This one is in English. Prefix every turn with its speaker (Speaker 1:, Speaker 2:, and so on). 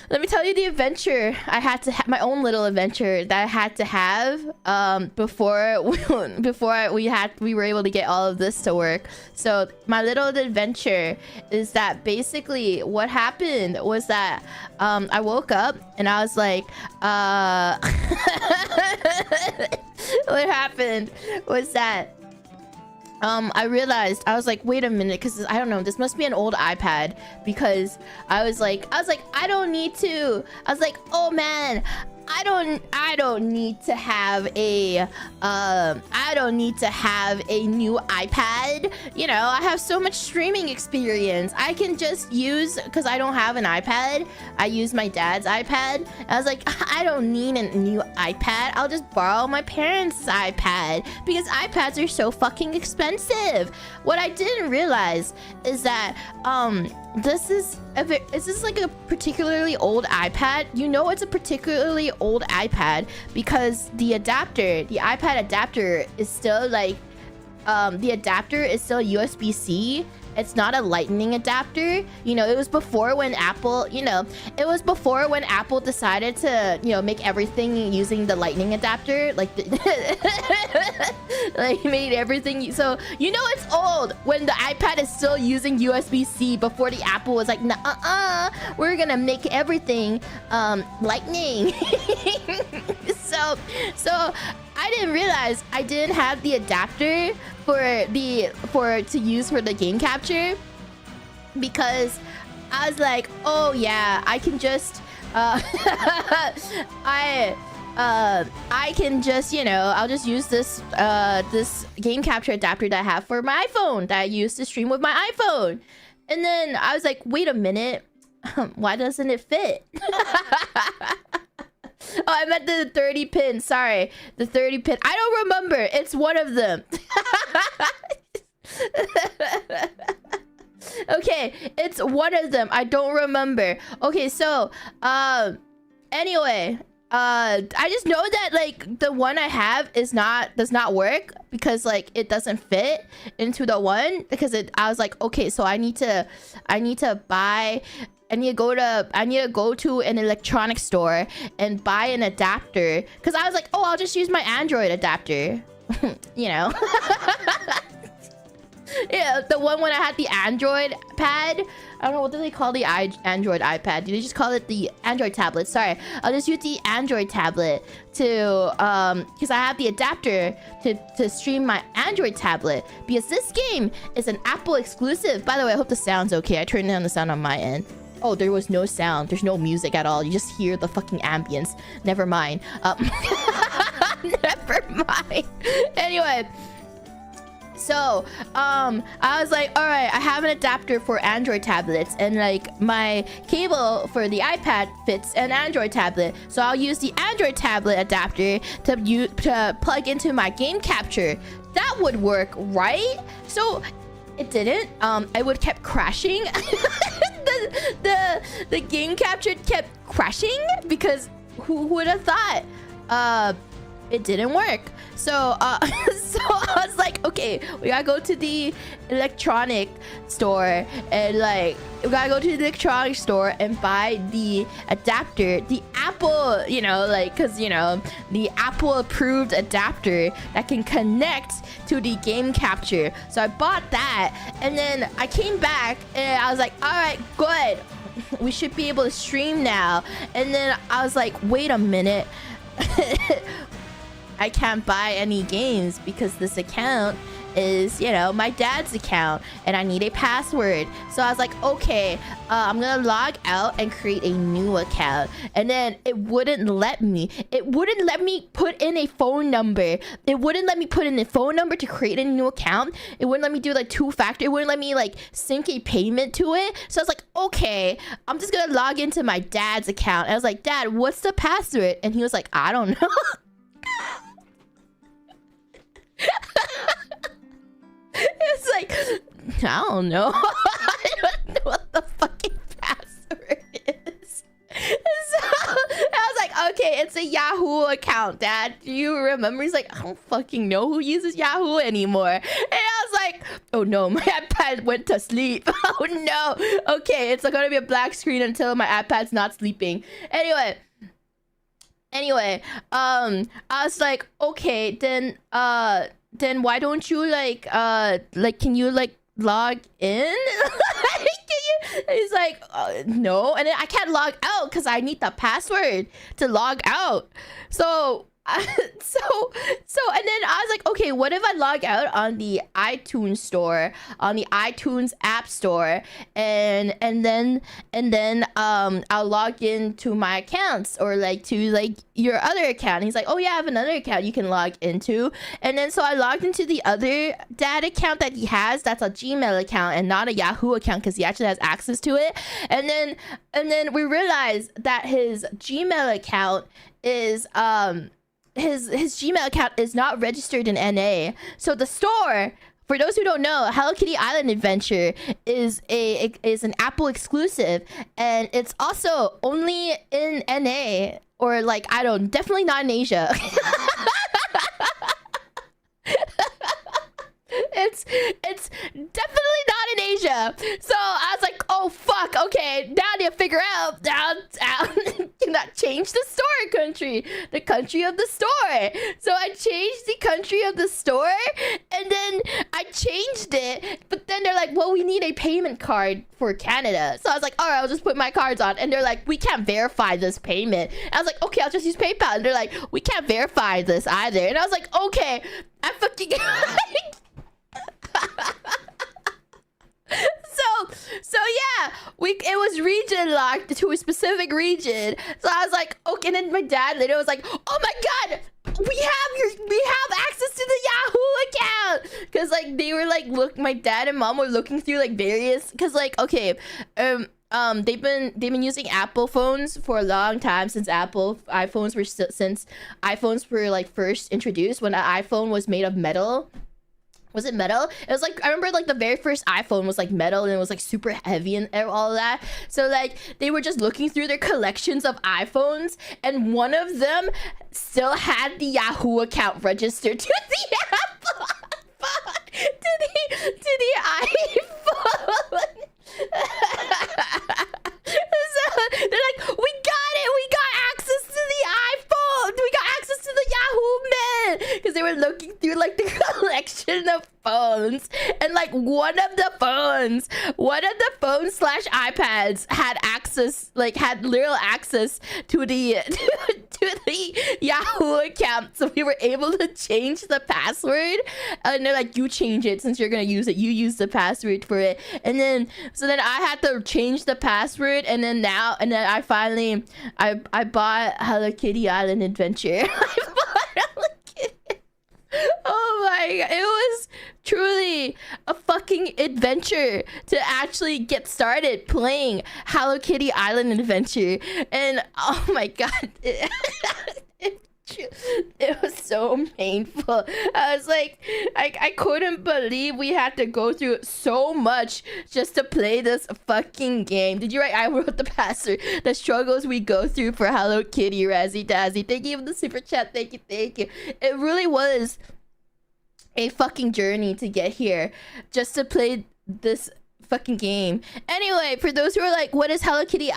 Speaker 1: let me tell you the adventure I had to have, my own little adventure that I had to have before we were able to get all of this to work. So my little adventure is that basically what happened was that I woke up and I was like what happened was that I realized, I was like, wait a minute, because I don't know, this must be an old iPad, because I was like, I don't need to. I was like, oh man, I don't need to have a new iPad. You know, I have so much streaming experience. I can just use, because I don't have an iPad, I use my dad's iPad. I was like, I don't need a new iPad. I'll just borrow my parents' iPad, because iPads are so fucking expensive. What I didn't realize is that this is like a particularly old iPad. You know, it's a particularly old iPad because the iPad adapter is still like the adapter is still USB-C. It's not a lightning adapter. You know, it was before when Apple, decided to, you know, make everything using the lightning adapter, like like made everything. So, you know, it's old when the iPad is still using USB-C before the Apple was like, nah, we're gonna make everything lightning. so I didn't realize I didn't have the adapter to use for the game capture, because I was like, oh yeah, I can just I can just, you know, I'll just use this this game capture adapter that I have for my iPhone that I use to stream with my iPhone. And then I was like, wait a minute, why doesn't it fit? Oh, I meant the 30 pin. Sorry, the 30 pin. I don't remember. It's one of them. Okay, it's one of them. I don't remember. Okay, so anyway, I just know that like the one I have does not work because like it doesn't fit into the one, because I was like, okay, so I need to go to an electronics store and buy an adapter, because I was like, oh, I'll just use my Android adapter. You know. Yeah, the one when I had the Android pad. I don't know, what do they call the Android iPad? Do they just call it the Android tablet? Sorry, I'll just use the Android tablet to because I have the adapter to stream my Android tablet, because this game is an Apple exclusive. By the way, I hope the sound's okay. I turned down the sound on my end. Oh, there was no sound. There's no music at all. You just hear the fucking ambience. Never mind. Never mind. Anyway, so I was like, all right, I have an adapter for Android tablets, and like my cable for the iPad fits an Android tablet, so I'll use the Android tablet adapter to plug into my game capture. That would work, right? So it didn't. I would kept crashing. the game capture kept crashing, because who would have thought it didn't work. So so I was like, okay, we gotta go to the electronic store and buy the adapter, the Apple, you know, like, because you know, the Apple approved adapter that can connect to the game capture. So I bought that, and then I came back and I was like, all right, good, we should be able to stream now. And then I was like, wait a minute. I can't buy any games because this account is, you know, my dad's account, and I need a password. So I was like, okay, I'm gonna log out and create a new account. And then it wouldn't let me. It wouldn't let me put in a phone number. It wouldn't let me put in a phone number to create a new account. It wouldn't let me do like two-factor. It wouldn't let me like sync a payment to it. So I was like, okay, I'm just gonna log into my dad's account. And I was like, Dad, what's the password? And he was like, I don't know. It's like, I don't know. I don't know what the fucking password is. So I was like, okay, it's a Yahoo account, Dad. Do you remember? He's like, I don't fucking know who uses Yahoo anymore. And I was like, oh no, my iPad went to sleep. I Oh no. Okay, it's gonna be a black screen until my iPad's not sleeping. Anyway, I was like, okay, then why don't you like can you like log in? He's like, no, and then I can't log out because I need the password to log out. So and then I was like, okay, what if I log out on the iTunes store, on the iTunes app store, and then I'll log into my accounts, or like to like your other account. And he's like, oh yeah, I have another account you can log into. And then so I logged into the other dad account that he has, that's a Gmail account and not a Yahoo account, because he actually has access to it. And then we realized that his Gmail account is his Gmail account is not registered in NA. So the store, for those who don't know, Hello Kitty Island Adventure is an Apple exclusive, and it's also only in NA, or like, I don't, definitely not in Asia. It's definitely not in Asia. So I was like, oh fuck, okay, now I need to figure out can I change the store country, the country of the store. So I changed the country of the store, and then I changed it, but then they're like, well, we need a payment card for Canada. So I was like, all right, I'll just put my cards on. And they're like, we can't verify this payment. And I was like, okay, I'll just use PayPal. And they're like, we can't verify this either. And I was like, okay, I fucking so yeah, it was region locked to a specific region. So I was like, okay. And then my dad later was like, oh my god, we have access to the Yahoo account, because like they were like, look, my dad and mom were looking through like various, because like, okay, they've been using Apple phones for a long time, since since iPhones were like first introduced, when an iPhone was made of metal. Was it metal? It was like, I remember like the very first iPhone was like metal, and it was like super heavy and all of that. So like they were just looking through their collections of iPhones, and one of them still had the Yahoo account registered to the Apple to the iPhone. So they're like, we got it, we got access to the iPhone, we got access to the Yahoo man, because they were looking through like the collection of phones, and like one of the phones slash iPads had access, like had literal access to the to the Yahoo account. So we were able to change the password, and they're like, you change it since you're gonna use it, you use the password for it. And then so then I had to change the password, and then I finally I bought Hello Kitty Island Adventure. I bought Hello Kitty. Oh my god, it was truly a fucking adventure to actually get started playing Hello Kitty Island Adventure. And oh my god, it was so painful. I was like, I couldn't believe we had to go through so much just to play this fucking game. Did you write? I wrote the password. The struggles we go through for Hello Kitty, Razzie Dazzy. Thank you for the super chat. Thank you. It really was a fucking journey to get here just to play this fucking game. Anyway, for those who are like, what is Hello Kitty